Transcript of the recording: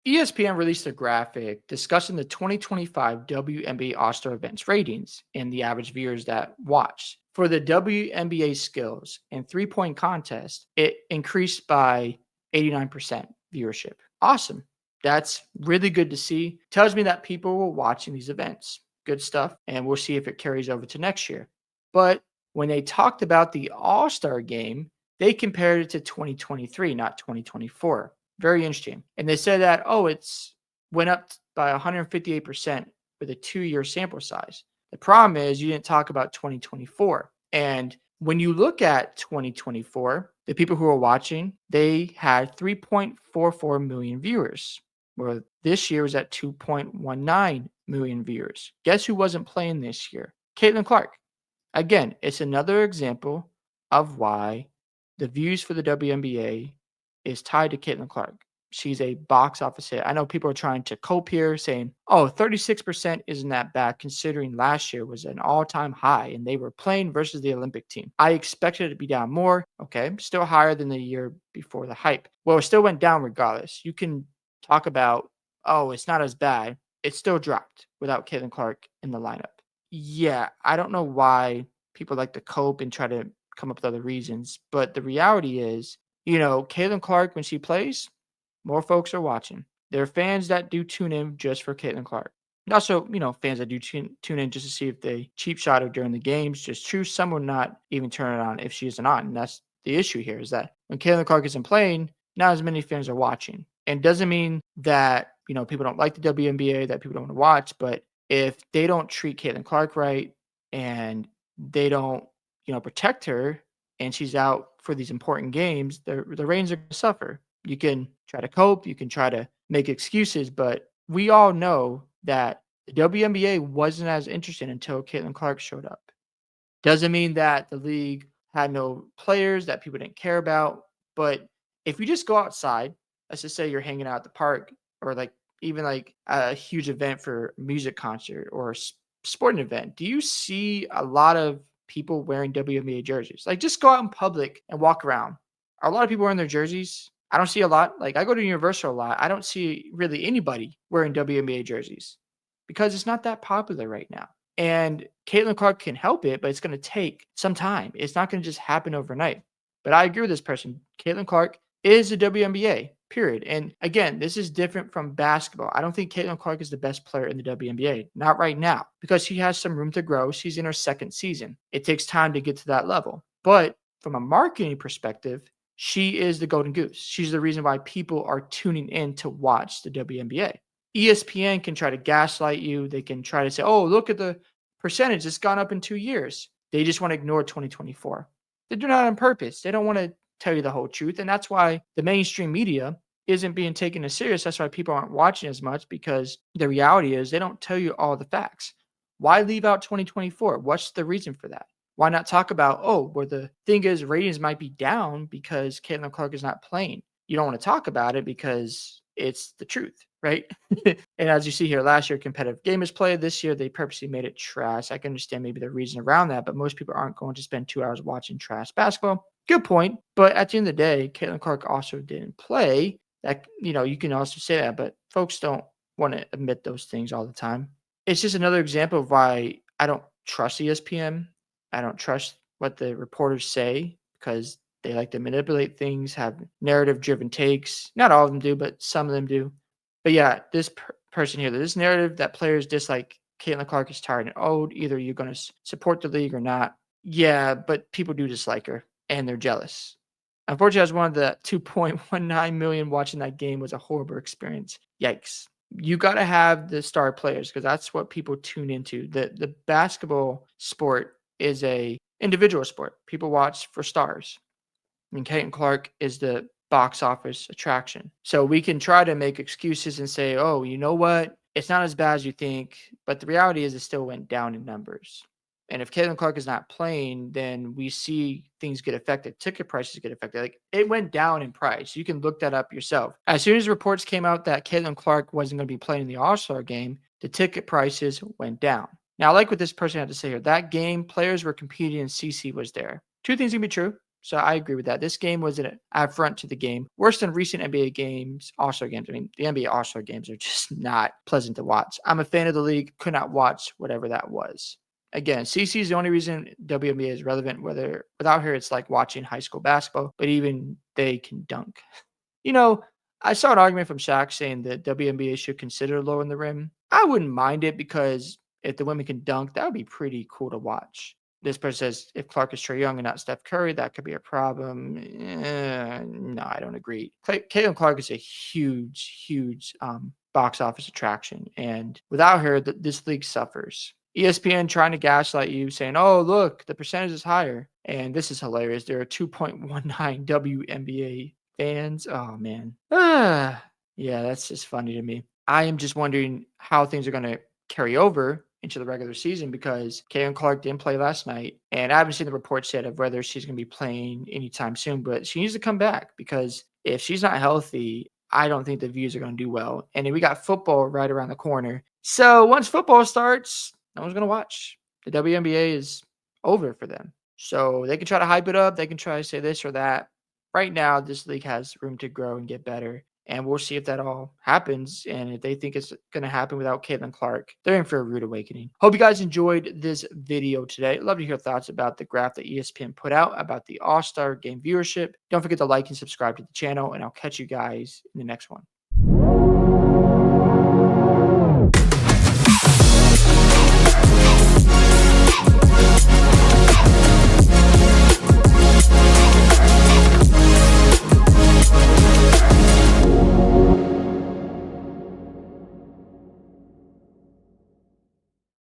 ESPN released a graphic discussing the 2025 WNBA All-Star events ratings and the average viewers that watched. For the WNBA skills and three-point contest, it increased by 89% viewership. Awesome. That's really good to see. Tells me that people were watching these events. Good stuff. And we'll see if it carries over to next year. But when they talked about the All-Star game, they compared it to 2023, not 2024. Very interesting. And they said that, oh, it's went up by 158% with a 2-year sample size. The problem is you didn't talk about 2024. And when you look at 2024, the people who are watching, they had 3.44 million viewers, where this year was at 2.19 million viewers. Guess who wasn't playing this year? Caitlin Clark. Again, it's another example of why the views for the WNBA is tied to Caitlin Clark. She's a box office hit. I know people are trying to cope here, saying, oh, 36% isn't that bad considering last year was an all-time high and they were playing versus the Olympic team. I expected it to be down more. Okay, still higher than the year before the hype. Well, it still went down regardless. You can talk about, oh, it's not as bad. It still dropped without Caitlin Clark in the lineup. Yeah, I don't know why people like to cope and try to come up with other reasons, but the reality is, Caitlin Clark, when she plays, more folks are watching. There are fans that do tune in just for Caitlin Clark. And also, fans that do tune in just to see if they cheap shot her during the games. Just true, some will not even turn it on if she isn't on. And that's the issue here is that when Caitlin Clark isn't playing, not as many fans are watching. And doesn't mean that, people don't like the WNBA, that people don't want to watch, but if they don't treat Caitlin Clark right and they don't, protect her and she's out for these important games, the ratings are going to suffer. You can try to cope, you can try to make excuses, but we all know that the WNBA wasn't as interesting until Caitlin Clark showed up. Doesn't mean that the league had no players that people didn't care about, but if you just go outside, let's just say you're hanging out at the park or even a huge event for a music concert or a sporting event, do you see a lot of people wearing WNBA jerseys? Just go out in public and walk around. Are a lot of people wearing their jerseys? I don't see a lot. I go to Universal a lot. I don't see really anybody wearing WNBA jerseys because it's not that popular right now. And Caitlin Clark can help it, but it's going to take some time. It's not going to just happen overnight. But I agree with this person. Caitlin Clark is a WNBA, period. And again, this is different from basketball. I don't think Caitlin Clark is the best player in the WNBA. Not right now, because she has some room to grow. She's in her second season. It takes time to get to that level. But from a marketing perspective, she is the golden goose. She's the reason why people are tuning in to watch the WNBA. ESPN can try to gaslight you. They can try to say, oh, look at the percentage. It's gone up in 2 years. They just want to ignore 2024. They do that on purpose. They don't want to tell you the whole truth. And that's why the mainstream media isn't being taken as serious. That's why people aren't watching as much, because the reality is they don't tell you all the facts. Why leave out 2024? What's the reason for that? Why not talk about, where the thing is ratings might be down because Caitlin Clark is not playing? You don't want to talk about it because it's the truth, right? And as you see here, last year, competitive game is played. This year, they purposely made it trash. I can understand maybe the reason around that, but most people aren't going to spend 2 hours watching trash basketball. Good point. But at the end of the day, Caitlin Clark also didn't play. That, you can also say that, but folks don't want to admit those things all the time. It's just another example of why I don't trust ESPN. I don't trust what the reporters say because they like to manipulate things, have narrative-driven takes. Not all of them do, but some of them do. But yeah, this person here, this narrative that players dislike Caitlin Clark is tired and old. Either you're going to support the league or not. Yeah, but people do dislike her, and they're jealous. Unfortunately, as one of the 2.19 million watching that game was a horrible experience. Yikes. You got to have the star players because that's what people tune into. The basketball sport is a individual sport. People watch for stars. And Caitlin Clark is the box office attraction. So we can try to make excuses and say, oh, you know what? It's not as bad as you think. But the reality is it still went down in numbers. And if Caitlin Clark is not playing, then we see things get affected. Ticket prices get affected. It went down in price. You can look that up yourself. As soon as reports came out that Caitlin Clark wasn't going to be playing in the All-Star game, the ticket prices went down. Now, I like what this person had to say here. That game, players were competing and CC was there. Two things can be true. So I agree with that. This game was an affront to the game, worse than recent NBA games, All-Star games. I mean, the NBA All-Star games are just not pleasant to watch. I'm a fan of the league, could not watch whatever that was. Again, CC is the only reason WNBA is relevant. Whether without her, it's like watching high school basketball, but even they can dunk. You know, I saw an argument from Shaq saying that WNBA should consider lowering the rim. I wouldn't mind it because if the women can dunk, that would be pretty cool to watch. This person says if Clark is Trey Young and not Steph Curry, that could be a problem. No, I don't agree. Caitlin Clark is a huge box office attraction, and without her, this league suffers. ESPN trying to gaslight you, saying, "Oh, look, the percentage is higher," and this is hilarious. There are 2.19 WNBA fans. Oh man, yeah, that's just funny to me. I am just wondering how things are going to carry over into the regular season because Caitlin Clark didn't play last night, and I haven't seen the reports yet of whether she's going to be playing anytime soon. But she needs to come back because if she's not healthy, I don't think the views are going to do well. And then we got football right around the corner. So once football starts, no one's going to watch. The WNBA is over for them. So they can try to hype it up. They can try to say this or that. Right now, this league has room to grow and get better. And we'll see if that all happens. And if they think it's going to happen without Caitlin Clark, they're in for a rude awakening. Hope you guys enjoyed this video today. I'd love to hear thoughts about the graph that ESPN put out about the All-Star game viewership. Don't forget to like and subscribe to the channel, and I'll catch you guys in the next one.